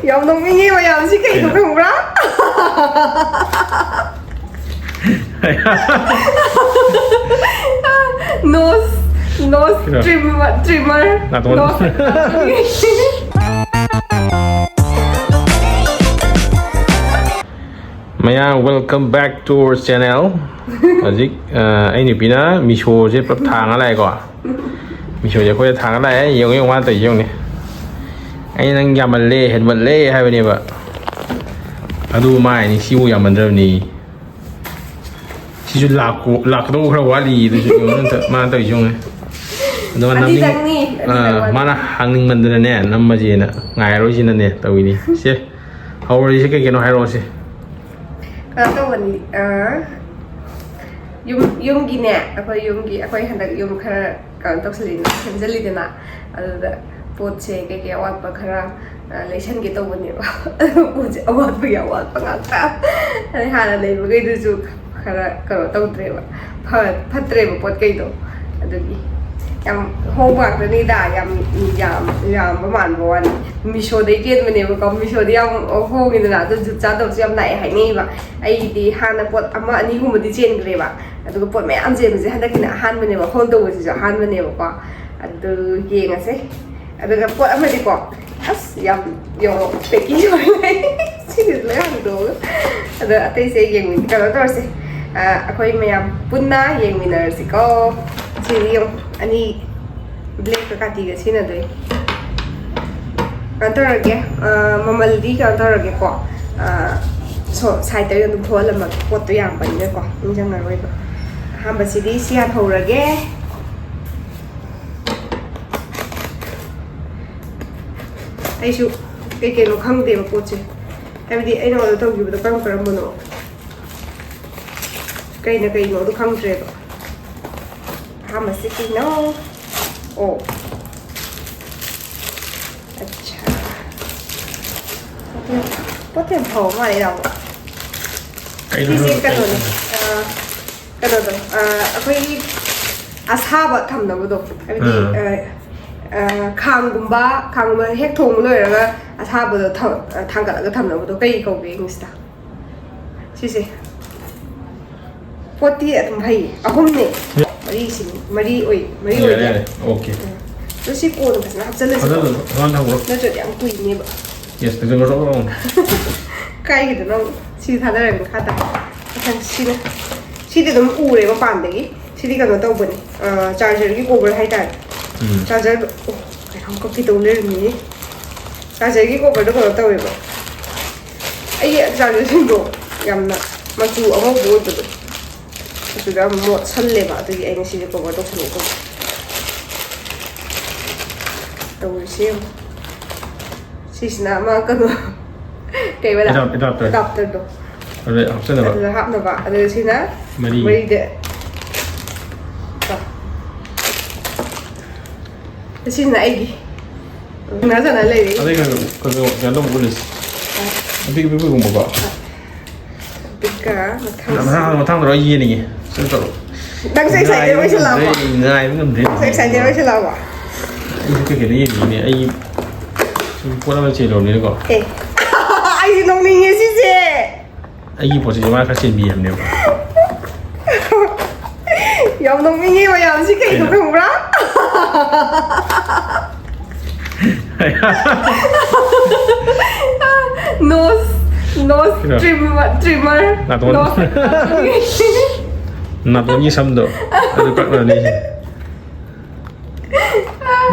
ꯌꯥꯝ ꯅꯣꯛꯅꯤꯡꯉꯦ ꯃꯌꯥꯝꯁꯤ ꯀꯩꯅꯣ ꯈꯪꯕ꯭ꯔꯥ nose trimmer Maya, welcome back to our channel. Hꯧꯖꯤꯛ ꯑꯩ ꯅꯨꯄꯤꯅ ꯃꯤꯁꯣꯁꯦ ꯄꯨꯂꯞ ꯊꯥꯡꯉ ꯂꯥꯛꯑꯦꯀꯣ. ꯃꯤꯁꯣꯁꯦ ꯑꯩꯈꯣꯏꯗ ꯊꯥꯡꯉ ꯂꯥꯛꯑꯦ. ꯌꯦꯡꯉꯨ ꯃꯥꯅ ꯇꯧꯔꯤꯁꯦ ꯌꯦꯡꯉꯨꯅꯦ. ꯑꯩ ꯅꯪ ꯌꯥꯝꯃꯜꯂꯦ ꯍꯦꯟꯃꯜꯂꯦ ꯍꯥꯏꯕꯅꯦꯕ. ꯑꯗꯨ ꯃꯥꯏꯅꯤ ꯁꯤꯕꯨ ꯌꯥꯝꯃꯟꯗ꯭ꯔꯕꯅꯤ. ꯁꯤꯁꯨ ꯂꯥꯛꯀꯗꯧꯕ ꯈꯔ ꯋꯥꯠꯂꯤ ꯑꯗꯨꯁꯨ ꯃꯥꯅ ꯇꯧꯔꯤꯁꯦ ꯌꯦꯡꯉꯨꯅꯦ. ꯑꯗꯨꯒ ꯃꯥꯅ ꯍꯥꯡꯅꯤꯡꯃꯟꯗꯅꯅꯦ ꯅꯝꯃꯁꯦꯅ ꯉꯥꯏꯔꯣꯏꯁꯤꯅꯅꯦ ꯇꯧꯏꯅꯤ. ꯁꯦ ꯍꯧꯔꯤꯁꯦ ꯀꯩ-ꯀꯩꯅꯣ ꯍꯥꯏꯔꯛꯑꯣꯁꯦ. ꯇꯧꯕꯅꯤ ꯌꯨꯝꯒꯤꯅꯦ ꯑꯩꯈꯣꯏ ꯍꯟꯗꯛ ꯌꯨꯝ ꯈꯔ ꯀꯩꯅꯣ ꯇꯧꯁꯜꯂꯤꯗꯅ ꯁꯦꯝꯖꯜꯂꯤꯗꯅ ꯑꯗꯨꯗ ꯄꯣꯠꯁꯦ ꯀꯩꯀꯩ ꯑꯋꯥꯠꯄ ꯈꯔ ꯂꯩꯁꯟꯒꯦ ꯇꯧꯕꯅꯦꯕ ꯑꯗꯨ ꯄꯣꯠꯁꯦ ꯑꯋꯥꯠꯄꯒꯤ ꯑꯋꯥꯠꯄ ꯉꯥꯛꯇ ꯑꯗꯩ ꯍꯥꯟꯅ ꯂꯩꯕꯈꯩꯗꯨꯁꯨ ꯈꯔ ꯀꯩꯅꯣ ꯇꯧꯗ꯭ꯔꯦꯕ ꯐꯠꯇ꯭ꯔꯦꯕ ꯄꯣꯠꯈꯩꯗꯣ ꯑꯗꯨꯒꯤ ꯌꯥꯝ ꯍꯣꯡꯕ ꯉꯥꯛꯇꯅꯤꯗ ꯌꯥꯝꯕ ꯃꯥꯟꯕ ꯋꯥꯅꯤ ꯃꯤꯁꯣꯗꯩ ꯆꯦꯟꯕꯅꯦꯕꯀꯣ ꯃꯤꯁꯣꯗꯤ ꯌꯥꯝ ꯍꯣꯡꯉꯤꯗꯅ ꯑꯗꯨ ꯖꯨꯠ ꯆꯥꯗꯕꯁꯨ ꯌꯥꯝ ꯂꯥꯛꯑꯦ ꯍꯥꯏꯅꯩꯕ ꯑꯩꯒꯤꯗꯤ ꯍꯥꯟꯅ ꯄꯣꯠ 1-2ꯒꯨꯝꯕꯗꯤ ꯆꯦꯟꯈ꯭ꯔꯦꯕ ꯑꯗꯨꯒ ꯄꯣꯠ ꯃꯌꯥꯝ ꯆꯦꯟꯕꯁꯦ ꯍꯟꯗꯛꯀꯤꯅ ꯑꯍꯥꯟꯕꯅꯦꯕ ꯍꯣꯜ ꯇꯧꯕꯁꯤꯁꯨ ꯑꯍꯥꯟꯕꯅꯦꯕꯀꯣ ꯑꯗꯨ ꯌꯦꯡꯉꯁꯦ ꯑꯗꯨꯒ ꯄꯣꯠ ꯑꯃꯗꯤꯀꯣ ꯑꯁ ꯌꯥꯝ ꯄꯦꯀꯤꯡ ꯑꯣꯏ ꯁꯤꯒꯤꯁꯨ ꯂꯣꯏ ꯍꯥꯡꯗꯣꯛꯑꯒ ꯑꯗꯣ ꯑꯇꯩꯁꯦ ꯀꯩꯅꯣ ꯇꯧꯔꯁꯦ ꯑꯩꯈꯣꯏ ꯃꯌꯥꯝ ꯄꯨꯟꯅ ꯌꯦꯡꯃꯤꯟꯅꯔꯁꯤꯀꯣ ꯁꯤꯗꯤ ꯌꯦꯡꯉꯨ ꯑꯅꯤ ꯕ꯭ꯂꯦꯛꯀ ꯀꯥꯇꯤꯒ ꯁꯤꯖꯤꯟꯅꯗꯣꯏ ꯀꯩꯅꯣ ꯇꯧꯔꯒꯦ ꯃꯃꯜꯗꯤ ꯀꯩꯅꯣ ꯇꯧꯔꯒꯦꯀꯣ ꯁꯥꯏꯠꯇ ꯑꯗꯨꯝ ꯊꯣꯛꯍꯜꯂꯝꯃꯒꯦ ꯄꯣꯠꯇꯣ ꯌꯥꯝꯕꯅꯤꯅꯀꯣ ꯅꯤꯡꯁꯤꯡꯉꯔꯣꯏꯕ ꯑꯍꯥꯟꯕꯁꯤꯗꯤ ꯁꯤ ꯍꯧꯔꯒꯦ ꯑꯩꯁꯨ ꯀꯩꯅꯣ ꯈꯪꯗꯦꯕ ꯄꯣꯠꯁꯦ ꯍꯥꯏꯕꯗꯤ ꯑꯩꯅ ꯑꯣꯔꯗꯔ ꯇꯧꯈꯤꯕꯗꯣ ꯀꯔꯝꯕꯅꯣ ꯀꯩꯅꯣꯗꯣ ꯈꯪꯗ꯭ꯔꯦꯕ ꯑꯍꯥꯟꯕꯁꯤ ꯀꯩꯅꯣ ꯑꯣ ꯑꯠꯆꯥ ꯄꯣꯠ ꯌꯥꯝ ꯐꯕ ꯃꯥꯜꯂꯦ ꯌꯥꯎꯕ ꯁꯤꯁꯦ ꯀꯩꯅꯣꯅꯦ ꯀꯩꯅꯣꯗꯣ ꯑꯩꯈꯣꯏꯒꯤ ꯑꯁꯥꯕ ꯊꯝꯅꯕꯗꯣ ꯍꯥꯏꯕꯗꯤ ꯈꯥꯡꯒꯨꯝꯕ ꯍꯦꯛ ꯊꯣꯡꯕ ꯂꯣꯏꯔꯒ ꯑꯁꯥꯕꯗꯣ ꯊꯥꯡꯒꯠꯂꯒ ꯊꯝꯅꯕꯗꯣ ꯀꯩ ꯀꯧꯒꯦ ꯏꯪꯂꯤꯁꯇ ꯁꯤꯁꯦ ꯄꯣꯠꯇꯤ ꯑꯗꯨꯝ ꯐꯩ ꯑꯍꯨꯝꯅꯦ ꯃꯔꯤ ꯑꯣꯏꯗꯦ ꯑꯣꯀꯦ ꯑꯗꯣ ꯁꯤ ꯀꯣꯟꯅ ꯐꯖꯅ ꯍꯥꯞꯆꯜꯂꯁꯤ ꯅꯠꯇ꯭ꯔꯗꯤ ꯌꯥꯝ ꯀꯨꯏꯅꯦꯕ ꯀꯥꯏꯒꯤꯗꯅꯣ ꯁꯤ ꯊꯥꯗꯔꯒ ꯃꯈꯥ ꯃꯊꯪ ꯁꯤꯗꯤ ꯑꯗꯨꯝ ꯎꯔꯦ ꯃꯄꯥꯟꯗꯒꯤ ꯁꯤꯗꯤ ꯀꯩꯅꯣ ꯇꯧꯕꯅꯦ ꯆꯥꯔꯖꯔꯒꯤ ꯀꯣꯕꯔ ꯍꯥꯏꯇꯥꯔꯦ ꯆꯥꯔꯖꯔꯗꯣ ꯀꯩꯅꯣ ꯀꯛꯀꯤ ꯇꯧ ꯂꯩꯔꯝꯃꯤꯅꯦ ꯆꯥꯔꯖꯔꯒꯤ ꯀꯣꯕꯔꯗꯣ ꯀꯩꯅꯣ ꯇꯧꯋꯦꯕ ꯑꯩꯒꯤ ꯆꯥꯔꯖꯔꯁꯤꯡꯗꯣ ꯌꯥꯝꯅ ꯃꯆꯨ ꯑꯉꯧꯕ ꯑꯣꯏꯕꯗꯣ ꯑꯗꯨꯗ ꯌꯥꯝ ꯃꯣꯠꯁꯜꯂꯦꯕ ꯑꯗꯨꯒꯤ ꯑꯩꯅ ꯁꯤꯁꯦ ꯀꯣꯕꯔ ꯇꯧꯁꯜꯂꯦ ꯇꯧꯔꯤꯁꯦ ꯁꯤꯁꯤꯅ ꯑꯃ ꯀꯩꯅꯣ ꯑꯦꯗꯥꯞꯇꯔꯗꯣ ꯑꯗꯨꯗ ꯍꯥꯞꯅꯕ ꯑꯗꯨꯒ ꯁꯤꯅ ꯃꯔꯤꯗ ꯁꯤꯁꯤꯅ ꯑꯩꯒꯤ ꯉꯥꯖꯅ ꯂꯩꯔꯤ ꯀꯩꯅꯣ ꯄꯨꯂꯤꯁ ꯑꯄꯤꯛꯄꯒꯨꯝꯕꯀꯣ ꯃꯊꯪꯗ ꯑꯩ ꯌꯦꯡꯅꯤꯡꯉꯦ ꯁꯨꯝ ꯇꯧꯔꯣ ꯅꯪꯁꯨ ꯑꯦꯛꯁꯥꯏꯇꯦꯠ ꯑꯣꯏꯁꯜꯂꯛꯑꯕꯣ ꯉꯥꯏꯕ ꯉꯝꯗ꯭ꯔꯦ ꯑꯦꯛꯁꯥꯏꯇꯦꯠ ꯑꯣꯏꯁꯜꯂꯛꯑꯕꯣ ꯑꯩꯁꯨ ꯀꯩꯀꯩꯗ ꯌꯦꯡꯅꯤꯡꯉꯤꯅꯦ ꯑꯩ ꯁꯨꯝ ꯄꯣꯠ ꯑꯃ ꯆꯦꯜꯂꯨꯔꯕꯅꯤꯅꯀꯣ ꯑꯩꯁꯦ ꯅꯣꯡꯅꯤꯡꯉꯦ ꯁꯤꯁꯦ ꯑꯩꯒꯤ ꯄꯣꯠꯁꯤꯁꯦ ꯃꯥꯅ ꯈꯔ ꯆꯦꯟꯕꯤꯔꯕꯅꯦꯕ ꯌꯥꯝ ꯅꯣꯡꯅꯤꯡꯉꯦ ꯃꯌꯥꯝꯁꯤ ꯀꯩꯅꯣ ꯈꯪꯕ꯭ꯔꯥ nose trimmer 나도 삼도 아주 빡빡하네.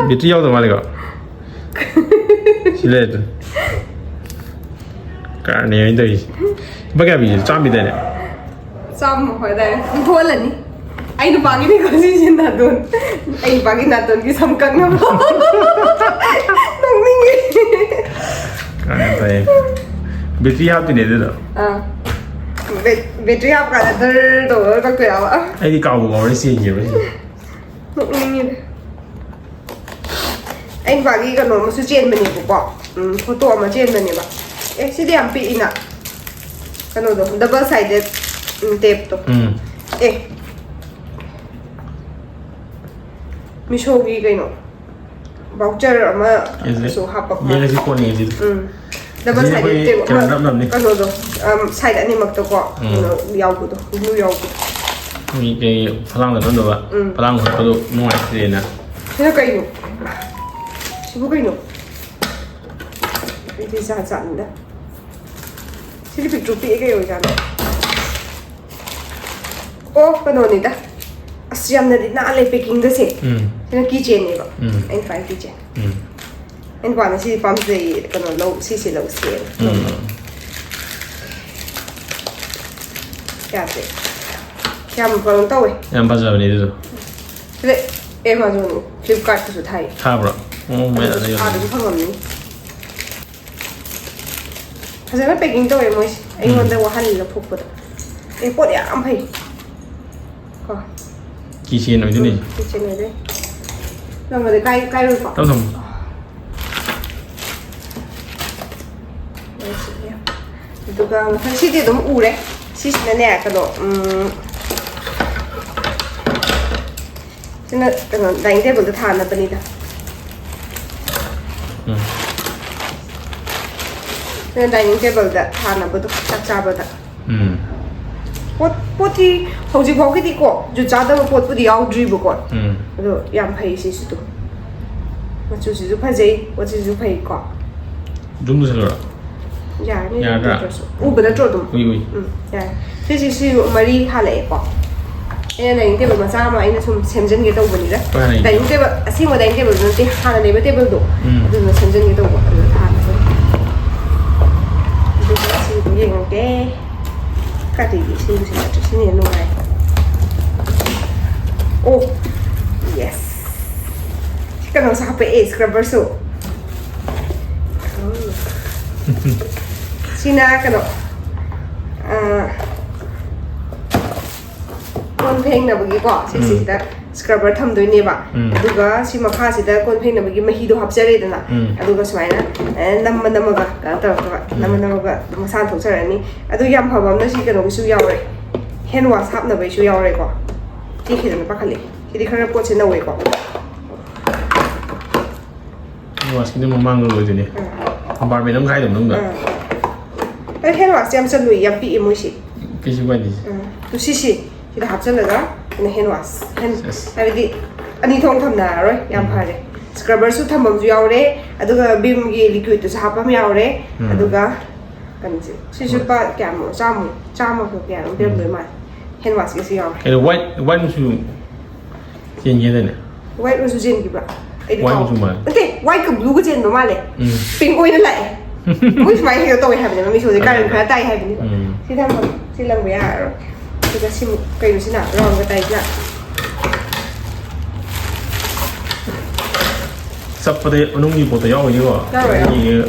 밑에 야도 말이가. 실례도. 까네 인도이. 뭐가 비지? 짬이 되네. 짬 뭐다? 뭐라니? 아이도 bagini 거지 나돈. 아이 bagini 나돈 기 삼각나 봐. 농민이. 까네. 밑에 야도 내더라. 배터리 합가 덜 갖고 나와. 아이디 까고 머리 쓰이기로. anh và cái nó một số trên mình của bỏ photo mà trên mình bạn ấy sẽ đem bị nè cái nó double sided tape to ê Misho cái nó voucher mà số hấp bọc 얘가 지금 꺼내 이제 double sided tape ꯀꯩꯅꯣ ꯅꯞꯅꯕꯅꯤ ꯀꯩꯅꯣꯗꯣ side ꯑꯅꯤꯃꯛꯇꯀꯣ ꯀꯩꯅꯣ ꯌꯥꯎꯕꯗꯣ glue ꯌꯥꯎꯕꯗꯣ ꯃꯤ ꯀꯩ ꯐꯂꯥꯡꯗ ꯅꯝꯗꯕ ꯐꯂꯥꯡ ꯍꯨꯠꯄꯗꯣ ꯅꯨꯡꯉꯥꯏꯇ꯭ꯔꯦꯅ ꯁꯤꯅ ꯀꯩꯅꯣ ꯁꯤꯕꯨ ꯀꯩꯅꯣ ꯑꯩꯗꯤ ꯖꯥꯠ ꯖꯥꯠꯅꯤꯗ ꯁꯤꯗꯤ ꯄꯤꯛꯇ꯭ꯔꯨ ꯄꯤꯛꯑꯦ ꯀꯩ ꯑꯣꯏꯖꯥꯠꯅꯣ ꯑꯣ ꯀꯩꯅꯣꯅꯤꯗ ꯑꯁ ꯌꯥꯝꯅꯗꯤ ꯅꯥꯜꯂꯦ ꯄꯦꯀꯤꯡꯒꯁꯦ ꯁꯤꯅ ꯀꯤꯆꯦꯟꯅꯦꯕ ꯑꯩꯅ ꯄꯥꯏ ꯀꯤꯆꯦꯟ ꯑꯩꯅ ꯄꯥꯝꯃꯦ ꯁꯤ ꯄꯥꯝꯖꯩ ꯀꯩꯅꯣ ꯂꯧ ꯁꯤꯁꯦ ꯂꯧꯁꯦꯅ ꯌꯥꯗ꯭ꯔꯦ ꯌꯥꯝ ꯀꯩꯅꯣ ꯇꯧꯋꯦ ꯌꯥꯝ ꯐꯖꯕꯅꯦ ꯑꯗꯨꯗꯣ ꯁꯤꯗ ꯑꯦꯃꯥꯖꯣꯟ ꯐ꯭ꯂꯤꯞꯀꯥꯔꯠꯇꯁꯨ ꯊꯥꯏ ꯊꯥꯕ꯭ꯔꯣ ꯑꯥꯗꯁꯨ ꯐꯪꯉꯝꯅꯤ ꯐꯖꯅ ꯄꯦꯀꯤꯡ ꯇꯧꯋꯦ ꯃꯣꯏꯁꯦ ꯑꯩꯉꯣꯟꯗ ꯋꯥꯍꯜꯂꯤ ꯂꯧꯊꯣꯛꯄꯗ ꯄꯣꯠ ꯌꯥꯝ ꯐꯩ ꯀꯣ ꯀꯤꯆꯦꯟ ꯑꯣꯏꯗꯣꯏꯅꯤ ꯀꯤꯆꯦꯟ ꯑꯣꯏꯗꯣꯏ ꯅꯪꯒꯗꯤ ꯀꯥꯏꯔꯣꯏꯀꯣ ꯊꯝꯃꯣ ꯑꯗꯨꯒ ꯃꯊꯪ ꯁꯤꯗꯤ ꯑꯗꯨꯝ ꯎꯔꯦ ꯁꯤꯁꯤꯅꯅꯦ ꯀꯩꯅꯣ ꯁꯤꯅ ꯀꯩꯅꯣ ꯗꯥꯏꯅꯤꯡ ꯇꯦꯕꯜꯗ ꯊꯥꯅꯕꯅꯤꯗ ꯁꯤꯅ ꯗꯥꯏꯅꯤꯡ ꯇꯦꯕꯜꯗ ꯊꯥꯅꯕꯗꯣ ꯆꯥꯛ ꯆꯥꯕꯗ ꯄꯣꯠꯇꯤ ꯍꯧꯖꯤꯛ ꯐꯥꯎꯒꯤꯗꯤꯀꯣ ꯖꯨꯠ ꯆꯥꯗꯕ ꯄꯣꯠꯄꯨꯗꯤ ꯌꯥꯎꯗ꯭ꯔꯤꯕꯀꯣ ꯑꯗꯣ ꯌꯥꯝ ꯐꯩ ꯁꯤꯁꯨ ꯃꯆꯨꯁꯤꯁꯨ ꯐꯖꯩ ꯄꯣꯠꯁꯤꯁꯨ ꯐꯩꯀꯣ ꯖꯨꯝ ꯂꯨꯁꯜꯂꯨꯔꯣ ꯌꯥꯔꯅꯤ ꯌꯥꯔꯗ꯭ꯔꯥ ꯎꯕ ꯅꯠꯇ꯭ꯔꯣ ꯑꯗꯨꯝ ꯎꯏ ꯌꯥꯔꯦ ꯁꯤ ꯃꯔꯤ ꯍꯥꯜꯂꯛꯑꯦꯀꯣ ꯑꯩꯅ ꯗꯥꯏꯅꯤꯡ ꯇꯦꯕꯜ ꯃꯆꯥ ꯑꯃ ꯑꯩꯅ ꯁꯨꯝ ꯁꯦꯝꯖꯤꯟꯒꯦ ꯇꯧꯕꯅꯤꯗ ꯗꯥꯏꯅꯤꯡ ꯇꯦꯕꯜ ꯑꯁꯦꯡꯕ ꯗꯥꯏꯅꯤꯡ ꯇꯦꯕꯜ ꯅꯠꯇꯦ ꯍꯥꯟꯅ ꯂꯩꯕ ꯇꯦꯕꯜꯗꯣ ꯑꯗꯨꯅ ꯁꯦꯝꯖꯤꯟꯒꯦ ꯇꯧꯕ ꯑꯗꯨꯗ ꯊꯥꯅꯕ ꯑꯗꯨꯒ ꯁꯤꯗ ꯌꯦꯡꯉꯒꯦ ꯀꯥꯇꯤꯒꯤ ꯁꯤꯡꯁꯤ ꯅꯠꯇ꯭ꯔꯦ ꯁꯤꯅ ꯍꯦꯟꯅ ꯅꯨꯡꯉꯥꯏ ꯑꯣ ꯌꯦꯁ ꯁꯤ ꯀꯩꯅꯣꯁꯨ ꯍꯥꯞꯄꯛꯑꯦ ꯁ꯭ꯀ꯭ꯔꯕꯔꯁꯨ sina kano kon pheng na bagi ko si da scrubber tham doi ne ba aduga si makha si da kon pheng na bagi mahi do hapjare dana aduga sumaina nam ga ta nam ga masan thok sarani adu yam phaba na si kano su yaure hand wash hap na bai su yaure ko ti khidana pa khali kidi khara pot se na we ko wash kini mamang lo dini compartment am khai dum nung da ai hand wash jam chan lui yam pi emoji kisu ba di tu si sida hapchalaga ina hand wash hand habidi ani thong thamna roi yam phare scrubber su thamam ju yaure aduga bim gi liquid tu hapam yaure aduga kanji si su pa kyam cham ko kyam bim doi ma hand wash gi si yaure ai white su chen ye ne white su chen gi ba white su ma okay white ka blue ga chen ba ma le pink oi na lai ui mai hiểu tôi hay mình số cái cái khá tay hay mình xin thăm xin lần với rồi thì ta xin cây xin nào rồi cái tay chưa sắp tới nông nghiệp bộ tự do rồi chứ gì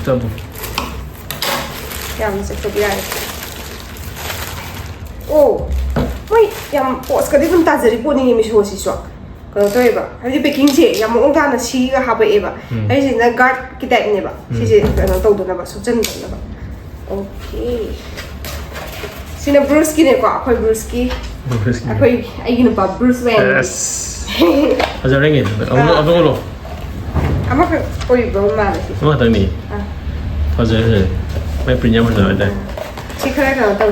chậm làm sẽ chụp lại ô ôi làm bộ cái đấy cũng ta giờ đi bộ này mình số xí xóa cái tôi bảo hay baking chế làm một cái là xí cái hộp ấy bảo hay gì là guard cái tay này bảo xí cái nó tàu đồ nào bảo số chân nó bảo ok xin là Bruce này quả khơi Bruce khơi ai cái nó bảo Bruce Wayne yes giờ đây nghe ông rồi ama cái ôi bố mà đấy ông ở tầng này giờ mấy pin nhau rồi đây chỉ khơi cái tàu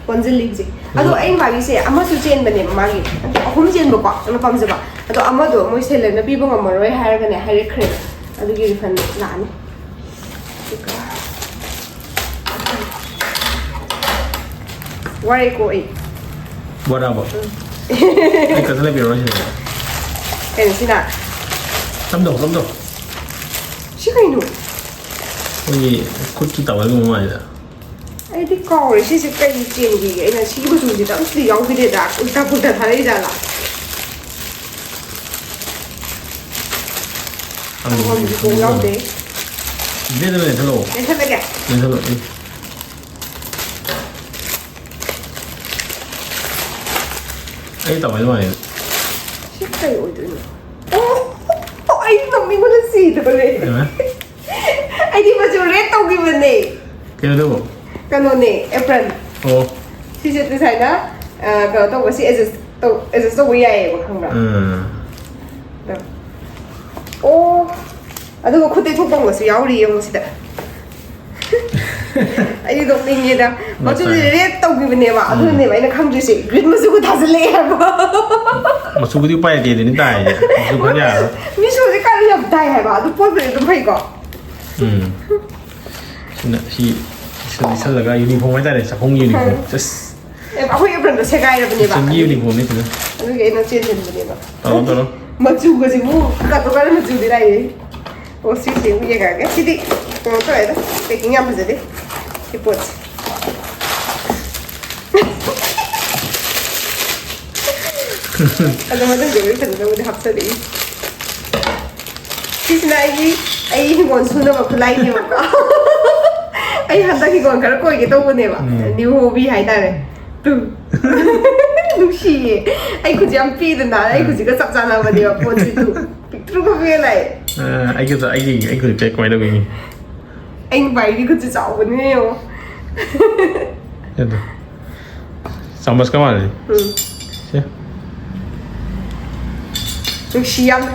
con dân lịch gì aduh anh bảo gì ama su chen bane magi ahum chen ba ko na pam jaba aduh ama do moi sele na bi bang amoroi hair ga ne hair cream aduh gi fan la ni wari ko ai bora ba ai ka sele bi ro shi cái gì nào tâm đồ chứ cái nữa oi kut ki tawai mo mai da ai đi coi rồi xí cái chuyện gì vậy là xí cái gì đó xí giống cái gì đó ta phụ ta thấy ra là ăn còn gì cũng giống thế biết rồi thằng lộ nên thật là kìa nên thằng lộ đi ấy tawai mo này xí cái ôi trời ô anh làm mình có cái gì đâu đấy anh đi vào chỗ red tao cái vấn đề cái đâu cái nó này apron ồ xí xí cái này đó cái tao có xí adjust tao cái này mà không được ô 아두고 그때 속방 것이 야우리 용 시다 ꯑꯩꯗꯤ ꯅꯣꯛꯅꯤꯡꯉꯦꯗ ꯃꯆꯨꯁꯦ rate ꯇꯧꯈꯤꯕꯅꯦꯕ ꯑꯗꯨꯅꯦꯕ ꯑꯩꯅ ꯈꯪꯗ꯭ꯔꯤꯁꯦ green ꯃꯆꯨꯒ ꯊꯥꯖꯤꯜꯂꯛꯑꯦꯕ ꯃꯆꯨꯕꯨꯗꯤ ꯎꯄꯥꯏ ꯂꯩꯇꯦ ꯑꯗꯨꯅꯤ ꯇꯥꯏꯁꯦ ꯃꯆꯨ ꯈꯔ ꯌꯥꯔꯣꯏ ꯃꯤꯁꯣꯁꯦ ꯀꯥꯟꯅ ꯌꯥꯝ ꯇꯥꯏ ꯍꯥꯏꯕ ꯑꯗꯨ ꯄꯣꯠꯄꯨꯗꯤ ꯑꯗꯨꯝ ꯐꯩꯀꯣ ꯁꯤꯅ ꯁꯤ ꯂꯤꯁꯜꯂꯒ ꯌꯨꯅꯤꯐꯣꯔꯝ ꯍꯥꯏꯇꯥꯔꯦ ꯆꯥꯛꯈꯨꯝꯒꯤ ꯌꯨꯅꯤꯐꯣꯔꯝ ꯖꯁ ꯑꯩꯈꯣꯏ ꯑꯦꯄ꯭ꯔꯟꯗꯣ ꯁꯦꯒꯥꯏꯔꯕꯅꯦꯕ ꯆꯟꯒꯤ ꯌꯨꯅꯤꯐꯣꯔꯝꯅꯤ ꯐꯖꯅ ꯑꯗꯨꯒꯤ ꯑꯩꯅ ꯆꯦꯟꯁꯤꯟꯕꯅꯦꯕ ꯇꯧꯔꯣ ꯃꯆꯨꯒꯁꯤꯕꯨ ꯀꯥꯇꯣꯀꯥꯟꯅ ꯃꯆꯨꯗꯤ ꯂꯥꯛꯑꯦ ꯑꯣ ꯁꯤꯁꯦ ꯑꯃꯨꯛ ꯌꯦꯡꯉꯛꯑꯒꯦ ꯁꯤꯗꯤ ꯀꯩꯅꯣ ꯇꯧꯋꯦꯗ ꯄꯦꯛꯀꯤꯡ ꯌꯥꯝ ꯐꯖꯗꯦ ꯁꯤ ꯄꯣꯠꯁꯦ ꯑꯗꯣ ꯃꯊꯪꯗ ꯐꯖꯅꯕꯨꯗꯤ ꯍꯥꯞꯆꯔꯛꯏ ꯁꯤꯁꯤꯅ ꯑꯩ ꯍꯤꯡꯒꯣꯜ ꯁꯨꯅꯕ ꯈꯨꯠꯂꯥꯏꯅꯦꯕꯀꯣ ꯑꯩ ꯍꯟꯗꯛ ꯍꯤꯡꯒꯣꯜ ꯈꯔ ꯀꯣꯏꯒꯦ ꯇꯧꯕꯅꯦꯕ ꯅ꯭ꯌꯨ ꯍꯣꯕꯤ ꯍꯥꯏꯇꯥꯔꯦ ꯅꯨꯡꯁꯤꯌꯦ ꯑꯩ ꯈꯨꯠꯁꯦ ꯌꯥꯝ ꯄꯤꯗꯅ ꯑꯩ ꯈꯨꯠꯁꯤꯒ ꯆꯞ ꯆꯥꯟꯅꯕꯅꯦꯕ ꯄꯣꯠꯁꯤꯁꯨ ꯄꯤꯛꯇ꯭ꯔꯨꯒ ꯄꯤꯒ ꯂꯥꯛꯑꯦ ꯑꯩ ꯈꯨꯠ ꯄꯦꯛ ꯀꯃꯥꯏꯅ ꯇꯧꯒꯅꯤ ꯑꯩꯅ ꯄꯥꯏꯔꯤ ꯈꯨꯠꯁꯦ ꯆꯥꯎꯕꯅꯤꯅ ꯌꯦꯡꯉꯣ ꯑꯗꯣ ꯆꯥꯃꯁꯀ ꯃꯥꯜꯂꯤ ꯁꯦ ꯅꯨꯡꯁꯤ ꯌꯥꯝꯅ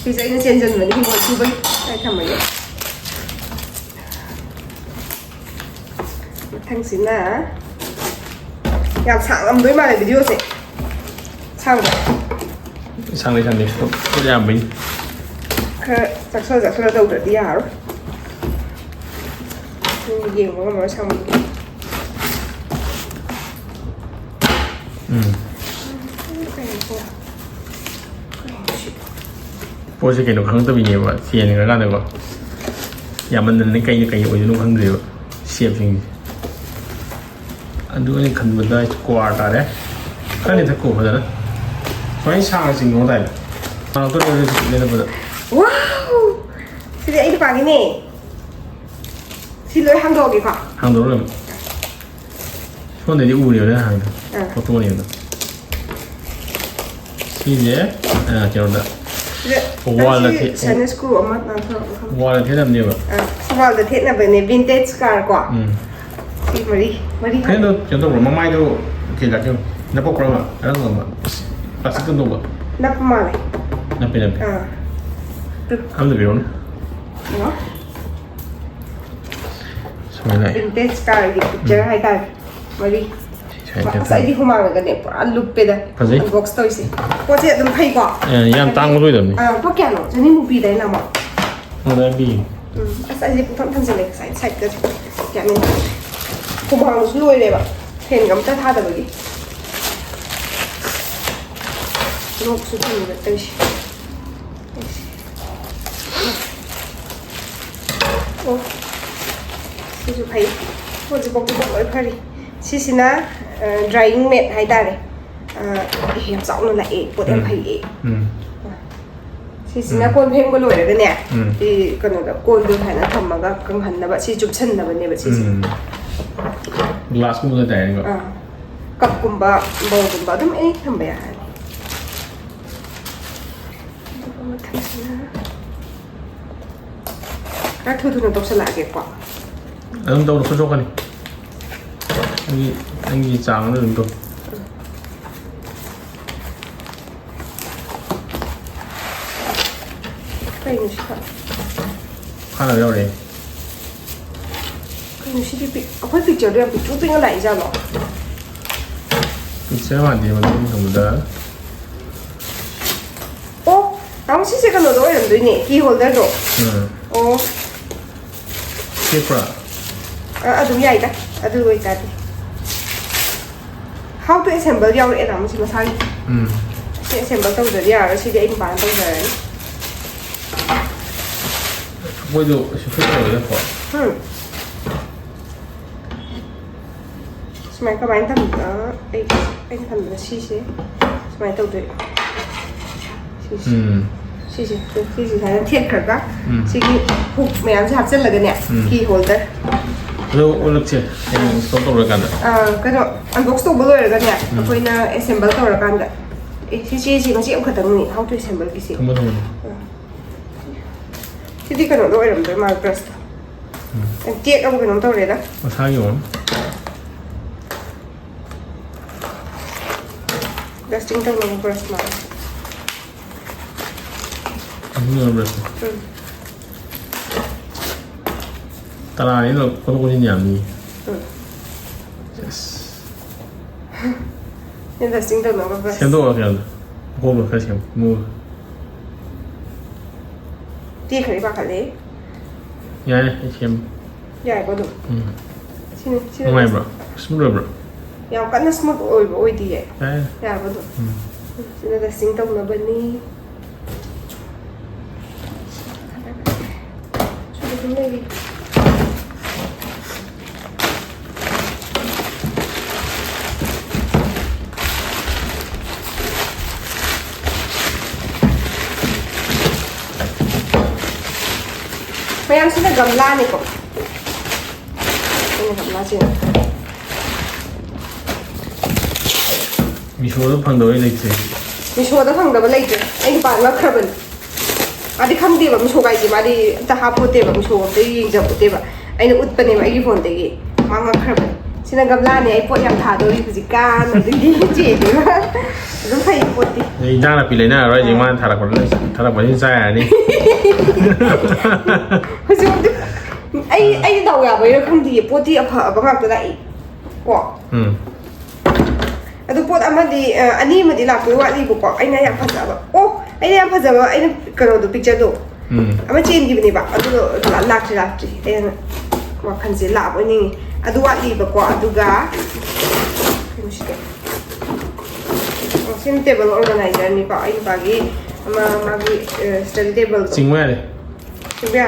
ꯁꯤꯁꯦ ꯑꯩꯅ ꯆꯦꯟꯁꯤꯟꯕꯅꯤ ꯍꯤꯡꯒꯣꯜ ꯁꯨꯕꯒꯤ ꯑꯩ ꯊꯝꯃꯒꯦ ꯃꯊꯪꯁꯤꯅ ꯌꯥꯝ ꯁꯥꯡꯉꯝꯗꯣꯏ ꯃꯥꯜꯂꯦ ꯚꯤꯗꯤꯑꯣꯁꯦ ꯁꯥꯡꯕ ꯁꯥꯡꯂꯦ ꯄꯣꯠ ꯌꯥꯝꯕꯩꯅꯤꯈꯔ ꯆꯥꯛꯁꯜ ꯇꯧꯗ꯭ꯔꯗꯤ ꯌꯥꯔꯣꯏ ꯌꯦꯡꯕ ꯉꯝꯃꯔꯣꯏ ꯁꯥꯡꯕꯗꯤ ꯄꯣꯠꯁꯦ ꯀꯩꯅꯣ ꯈꯪꯗꯕꯤꯅꯦꯕ ꯆꯦꯟꯈ꯭ꯔꯀꯥꯟꯗꯀꯣ ꯌꯥꯝꯃꯟꯗꯅ ꯀꯩ ꯑꯣꯏꯗꯣꯏꯅꯣ ꯈꯪꯗ꯭ꯔꯦꯕ ꯁꯦꯞꯁꯤꯡꯁꯦ ꯑꯗꯨ ꯑꯩꯅ ꯈꯟꯕꯗ ꯀ꯭ꯋꯥꯔ ꯇꯥꯔꯦ ꯈꯔꯗꯤ ꯊꯛꯀꯣ ꯐꯖꯅ ꯁꯨꯃꯥꯏꯅ ꯁꯥꯡꯅ ꯆꯤꯡꯉꯣ ꯇꯥꯏꯅ ꯂꯩꯅꯕꯗ ꯋꯥꯎ ꯁꯤꯗꯤ ꯑꯩꯅ ꯄꯥꯝꯃꯤꯅꯦ ꯁꯤ ꯂꯣꯏ ꯍꯥꯡꯗꯣꯛꯑꯒꯦꯀꯣ ꯍꯥꯡꯗꯣꯛꯑꯒ ꯁꯣꯝꯗꯗꯤ ꯎꯔꯦꯕ ꯍꯥꯡꯗꯣ ꯐꯣꯇꯣꯅꯦꯕꯗꯣ ꯁꯤꯁꯦ ꯀꯩꯅꯣꯗ ꯋꯥꯜꯗ ꯁꯥꯏꯅ ꯁꯀ꯭ꯔꯨ ꯑꯃ ꯅꯥꯟꯊꯣꯔꯛꯑꯒ ꯋꯥꯜꯗ ꯊꯦꯠꯅꯕꯅꯦꯕ ꯁꯤ ꯋꯥꯜꯗ ꯊꯦꯠꯅꯕꯅꯦ ꯚꯤꯟꯇꯦꯖ ꯀꯥꯔ ꯀꯣ ꯁꯤ ꯃꯔꯤ ꯀꯩꯅꯣ ꯇꯧꯕ꯭ꯔꯣ ꯃꯃꯥꯏꯗꯣ ꯀꯩ ꯂꯥꯛꯀꯦ ꯅꯄꯣꯛꯈ꯭ꯔꯕ ꯑꯔꯪꯕ ꯄ꯭ꯂꯥꯁꯇꯤꯛꯇ ꯇꯧꯕ ꯅꯞꯄ ꯃꯥꯜꯂꯦ ꯅꯞꯄꯦ ꯑꯝꯇ ꯄꯤꯔꯛꯎꯅꯦ ꯁꯨꯃꯥꯏꯅ ꯚꯤꯟꯇꯦꯖ ꯀꯥꯔꯒꯤ ꯄꯤꯛꯆꯔ ꯍꯥꯏꯇꯥꯔꯦ ꯃꯔꯤ ꯑꯁ ꯑꯩꯗꯤ ꯍꯨꯃꯥꯡꯒꯅꯦ ꯄꯨꯔꯥ ꯂꯨꯞꯄꯦꯗ ꯐꯖꯩ ꯑꯟꯕꯣꯛꯁ ꯇꯧꯔꯤꯁꯦ ꯄꯣꯠꯁꯦ ꯑꯗꯨꯝ ꯐꯩꯀꯣ ꯌꯥꯝ ꯇꯥꯡꯕꯁꯨ ꯑꯣꯏꯗꯕꯅꯤ ꯄꯣꯠ ꯀꯌꯥꯅꯣ ꯆꯅꯤꯃꯨꯛ ꯄꯤꯗꯥꯏꯅ ꯑꯃꯨꯛ ꯄꯤ ꯑꯁ ꯑꯩꯁꯦ ꯄꯨꯡꯊꯝ ꯊꯝꯖꯤꯜꯂꯦ ꯁꯥꯏꯗꯀꯁꯦ ꯀꯌꯥꯃꯦꯟ ꯍꯨꯃꯥꯡꯁꯨ ꯂꯣꯏꯔꯦꯕ ꯐꯦꯟꯒ ꯑꯝꯇ ꯊꯥꯗꯕꯒꯤ ꯂꯣꯛꯁꯨ ꯊꯨꯡꯉꯦꯕ ꯇꯧꯔꯤꯁꯦ ꯑꯣ ꯁꯤꯁꯨ ꯐꯩ ꯄꯣꯠꯁꯦ ꯄꯣꯛꯄꯤꯕ ꯂꯣꯏ ꯐꯔꯤ ꯁꯤꯁꯤꯅ ꯗ꯭ꯔꯥꯏꯌꯤꯡ ꯃꯦꯠ ꯍꯥꯏꯇꯥꯔꯦ ꯌꯥꯝ ꯆꯥꯎꯅ ꯂꯥꯛꯑꯦ ꯄꯣꯠ ꯌꯥꯝ ꯐꯩꯌꯦ ꯁꯤꯁꯤꯅ ꯀꯣꯟ ꯐꯦꯡꯕ ꯂꯣꯏꯔꯒꯅꯦ ꯁꯤ ꯀꯩꯅꯣꯗ ꯀꯣꯟꯗꯣ ꯁꯨꯃꯥꯏꯅ ꯊꯝꯃꯒ ꯀꯪꯍꯟꯅꯕ ꯁꯤ ꯆꯨꯞꯁꯟꯅꯕꯅꯦꯕ ꯁꯤꯁꯦ ꯒ꯭ꯂꯥꯁꯀꯨꯝꯕꯗ ꯇꯥꯏꯅꯦꯀꯣ ꯀꯞꯀꯨꯝꯕ ꯕꯣꯜꯒꯨꯝꯕ ꯑꯗꯨꯝ ꯑꯦꯅꯤ ꯊꯝꯕ ꯌꯥꯔꯅꯤ ꯑꯗꯨꯒ ꯃꯊꯪꯁꯤꯅ ꯈꯔ ꯊꯨꯅ ꯇꯧꯁꯜꯂꯛꯑꯒꯦꯀꯣ ꯑꯗꯨꯝ ꯇꯧꯔ ꯈꯨꯠꯁꯣꯛꯀꯅꯤ ꯅꯪꯒꯤ ꯆꯥꯡꯗ ꯑꯗꯨꯝ ꯇꯧ ꯀꯩꯅꯣ ꯁꯤꯗ ꯍꯥꯟꯅ ꯌꯧꯔꯦ ꯀꯩꯅꯣ ꯁꯤꯗꯤ ꯑꯩꯈꯣꯏ ꯄꯤꯛꯆꯔꯗꯣ ꯌꯥꯝ ꯄꯤꯛꯇ꯭ꯔꯨ ꯄꯤꯛꯅ ꯂꯥꯛꯏꯖꯥꯠꯂꯣ ꯄꯤꯛꯆꯔ ꯃꯥꯟꯗꯦ ꯃꯇꯨꯡ ꯊꯝꯕꯗ ꯑꯣ ꯅꯪ ꯁꯤꯁꯦ ꯀꯩꯅꯣꯗꯣ ꯑꯣꯏꯔꯝꯗꯣꯏꯅꯦ ꯀꯤ ꯍꯣꯜꯗꯔꯗꯣ ꯑꯣ ꯆꯦꯛꯄ꯭ꯔꯥ ꯑꯗꯨꯝ ꯌꯥꯏꯗ ꯑꯗꯨ ꯑꯣꯏꯇꯥꯔꯗꯤ ꯍꯥꯎ ꯇꯨ ꯑꯦꯁꯦꯝꯕꯜ ꯌꯥꯎꯔꯛꯑꯦꯅ ꯑꯃꯨꯛꯁꯤ ꯃꯁꯥꯒꯤ ꯁꯤ ꯑꯦꯁꯦꯝꯕꯜ ꯇꯧꯗ꯭ꯔꯗꯤ ꯌꯥꯔꯣꯏ ꯁꯤꯗꯤ ꯑꯩ ꯅꯨꯄꯥꯅ ꯇꯧꯖꯔꯅꯤ ꯃꯣꯏꯗꯣ ꯁꯤꯐꯠ ꯇꯧꯔꯒꯀꯣ ꯁꯨꯃꯥꯏꯅ ꯀꯃꯥꯏꯅ ꯊꯝꯕ ꯑꯩꯅ ꯊꯝꯕꯗ ꯁꯤꯁꯦ ꯁꯨꯃꯥꯏꯅ ꯇꯧꯗꯣꯏ ꯁꯤꯁꯦ ꯁꯨꯃꯥꯏꯅ ꯊꯦꯠꯈ꯭ꯔꯒ ꯁꯤꯒꯤ ꯍꯨꯛ ꯃꯌꯥꯝꯁꯦ ꯍꯥꯞꯆꯤꯜꯂꯒꯅꯦ ꯀꯤ ꯍꯣꯜꯗꯔ ꯑꯗꯣ ꯑꯣꯜꯂꯛꯁꯦ ꯍꯌꯦꯡ ꯏꯟꯁꯇꯣꯜ ꯇꯧꯔꯀꯥꯟꯗ ꯀꯩꯅꯣ ꯑꯟꯕꯣꯛꯁ ꯇꯧꯕ ꯂꯣꯏꯔꯒꯅꯦ ꯑꯩꯈꯣꯏꯅ ꯑꯦꯁꯦꯝꯕꯜ ꯇꯧꯔꯀꯥꯟꯗ ꯁꯤ ꯆꯦꯁꯤ ꯉꯁꯤ ꯑꯃꯈꯛꯇꯪꯅꯤ ꯍꯥꯎ ꯇꯨ ꯑꯦꯁꯦꯝꯕꯜꯒꯤꯁꯤ ꯁꯤꯗꯤ ꯀꯩꯅꯣꯗ ꯑꯣꯏꯔꯝꯗꯣꯏ ꯃꯥꯜꯂꯦ ꯕ꯭ꯔꯁꯇ ꯇꯦꯛ ꯑꯃ ꯀꯩꯅꯣꯝ ꯇꯧꯔꯦꯗ ꯃꯁꯥꯒꯤ ꯑꯣꯏꯔꯝ ꯗꯁꯇꯤꯡ ꯇꯧꯅꯕ ꯕ꯭ꯔꯁ ꯃꯥꯜꯂꯦ brush ตลาดนี้เราคนที่อย่างนี้ yes interesting ตัวน้องก็เป็น เชื่อมตัวกันโค้งกับเชื่อมมือ ที่เคยปากกันเลย ย้ายเชื่อม ใหญ่กว่าดูชิ้น ทำไมบรอสมุดบรอย าวกันนะสมุดโอ้ยดีใหญ่ ใช่ ใหญ่กว่าดูชิ้นinteresting ตัวน้องแบบนี้ช่วยดูหน่อยดิMayam sila gamla ni ko. Ini gamla sila. มีโชว์ต้องพังโดยเล็กสิ Mi show da phang da ba leite. Ai pa nga khaban. Adi kham de ba mi show gai ji ma di ta ha pote ba mi show de ying ja pote ba. Ai na ut pa ni ma ai phone de gi. Ma nga khaban. Sina gamla ni ai pot yam tha do ri ji kan na de gi ji de ba. Dum phai pot di. นี่จ้างละปีเลยนะร้อยจริงว่าทารักคนเลยทารักคนที่ใช่อันนี้ Hujung de ai dau ya ba yo kham di pot di apha ba nga ta dai. Ko. อ pot amadi ani madi la ko wa li bu ko aina ya phaja ba o aina ya phaja ba aina karo do picture do ama chen gi ni ba adu la la tri aina wa khan je la bo ni adu wa li ba ko adu ga mushke sin table organizer ni ba aina ba gi ama ma gi study table จริงไหมเลย จริงba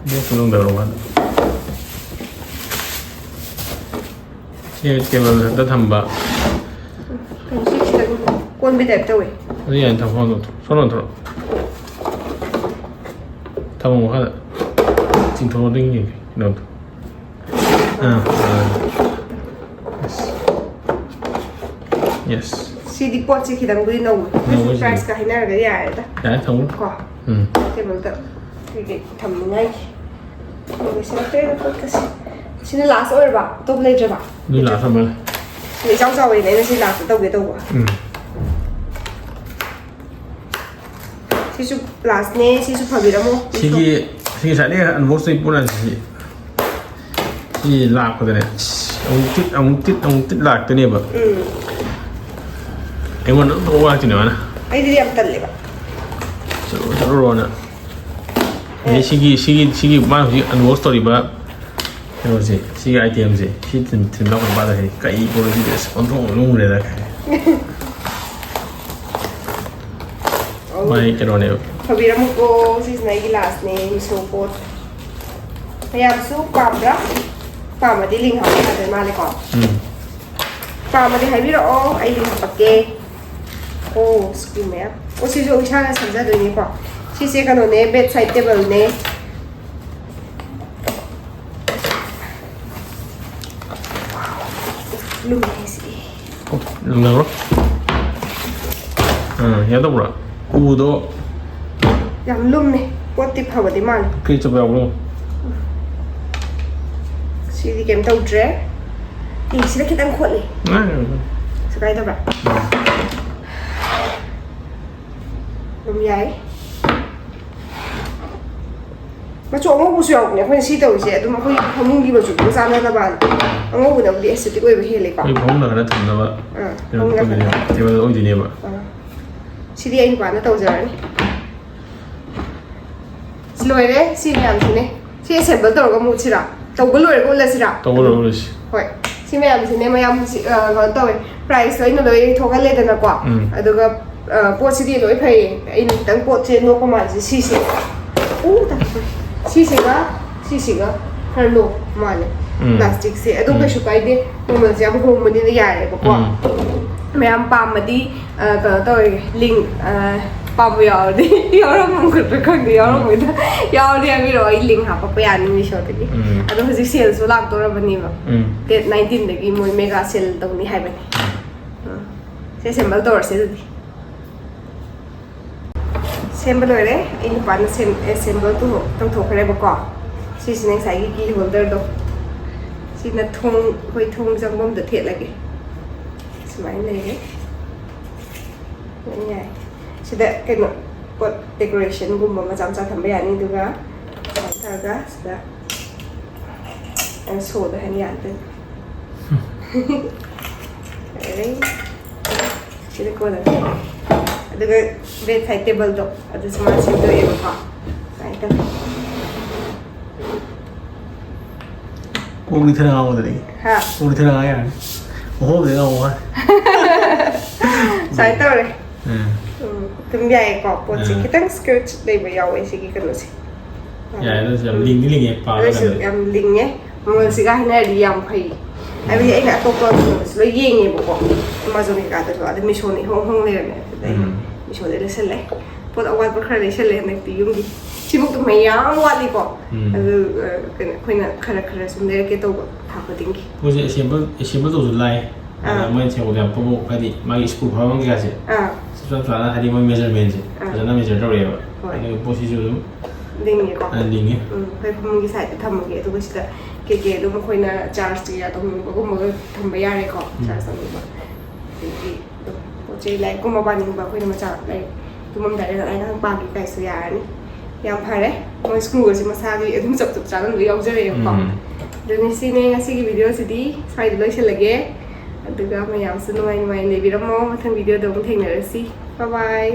นี่คุณลงเดินลงมาที่เราจะทำแบบ คนไปแต่ตัว นี่ยังทำห้องตัวส่วนตัวทำห้องเขาจริงตัวดิ้งยังโดนyes ซีดีปอดซีคิดังบุรีนู่นไพรส์ก็ให้น่าจะใหญ่ละได้ทั้งหมดก็เทเบิลต์ที่ทำยังไงไม่ใช่เรื่องก็คือชิ้นละสวยป่ะตัวเล็กจ้ะป่ะ นี่หลาทำอะไร你找找位那是哪子都给到我。其实哪子呢？其实旁边的么？ที่ใช้เนี่ยอันวัคซีนปุ่นนั่นที่หลากคนเนี่ยเอาติดหลากตัวนี้แบบไอ้มันตัวว่าจริงเหรอนะไอ้เรียมตันเลยป่ะจะรู้นะนี่ชิกิบ้านที่อันวัคซีนแบบ그렇지. 시계 아이템지. 시튼 등록을 받아야 되니까 이거를 위해서 엄청 너무 내다. 많이 그러네요. Pabira mo ko sis na gilas ni misupot. Kaya su pabra. Pama di ling ha na mali ko. Pama di haibiro o ai ling ha pakke. Oh, skin me. O si jo isha na samja do ni ko. Si se kano ne bedside table ne. lumero 얘도 뭐라 우도 양 lum네 꽃띠 파고디 만 그게 뭐라고 시디 겜 tàu dress thì sẽ cái tăng khuẩn này sẽ cái tao bảo lùm giấy mà chỗ ngô bù suyọc này phải xí tàu gì tôi mà không muốn đi vào chỗ ra nữa các bạn ngô bù nào đi sẽ đi quay về hết lại 이 봉나 하나 든다 봐 không là 제가 어디 내 봐. xí đi anh quán nó tàu giờ này lùi đấy xí làm gì này xí sẽ bắt đầu có một xí nào tàu có lùi cũng là xí nào 또 뭐라 그러지? Hoy, si ma'am si nema yam si kon to price lo ino loi thoga le dana kwa aduga pot si di loi phai in tang pot che no ko ma si ta si ga har no ma ne plastic se adu ka shukai de no ma ja bu mo ni ya re ko ma'am pa ma di ka to link pa bu ya di yo ro mo ko ka di yo ro mo da yo di a mi ro I link ha pa pa ya ni show de adu hoji sale so lak to ra bani ba date 19 de gi moi mega sale tong ni hai bani se symbol to se di symbol re in pan symbol to tong thok re ba ko si sin sai gi ki holder do si na thong hoi thong jang bom de thiet la gi smile le re nhảy chỉ để cái ꯄꯣꯠ ꯗꯦꯀꯣꯔꯦꯁꯟꯒꯨꯝꯕ ꯃꯆꯥ ꯃꯆꯥ ꯊꯝꯕ ꯌꯥꯅꯤ ꯑꯗꯨꯒ ꯁꯨꯃꯥꯏꯅ ꯇꯧꯔꯒ ꯁꯤꯗ ꯁꯣꯗ ꯍꯥꯏꯅ ꯌꯥꯗꯣꯏꯅꯤ sini ko na. Aduga bedside table to. Adu sa mga sito yung pa. Ito. Kung dito na ako dali. Ha? Kung dito na nga yan. Oo, dito na ako ha. Sa ito rin. Tumbiyahe ko po. Kitang skirt na iba yaw ay sige ka no si. Yeah, itu jam ling ling ya pa. Itu jam ling ya. Mga sigahin na riyang kay. Ay ay na to ko so yeng po. Amazon ka to ada mission ni hong hong le ne. Mission le sele. Pot awal pa khare sele ne ti yung gi. Sibuk to mayang wali ko. Adu koina khara khara sundere ke to tha ko dingi. Pose example to lai. Mai che oda po kadi mai school phawang ga se. Sab sab hadi mai measurement se. Ajana measure to re ba. Ani posi ju ling ko. Ling ye. Kai phum gi sai tham ge to ko sida ke do mo koina charge ya to mo ko mo tham ba ya re ko. Charge ni ba. Thì bộ chơi lại cũng mà bạn nhìn vào khi mà chọn đây tụi mình thấy là anh đang bàn cái số nhà này yang phải đấy mới school thì mà sao thì cũng chụp chụp chán người ông chơi không được nên xin ngay cái video thì đi phải được lấy lagi được mà yang xin ngoài ngoài này video mà thằng video đầu cũng thành là gì bye bye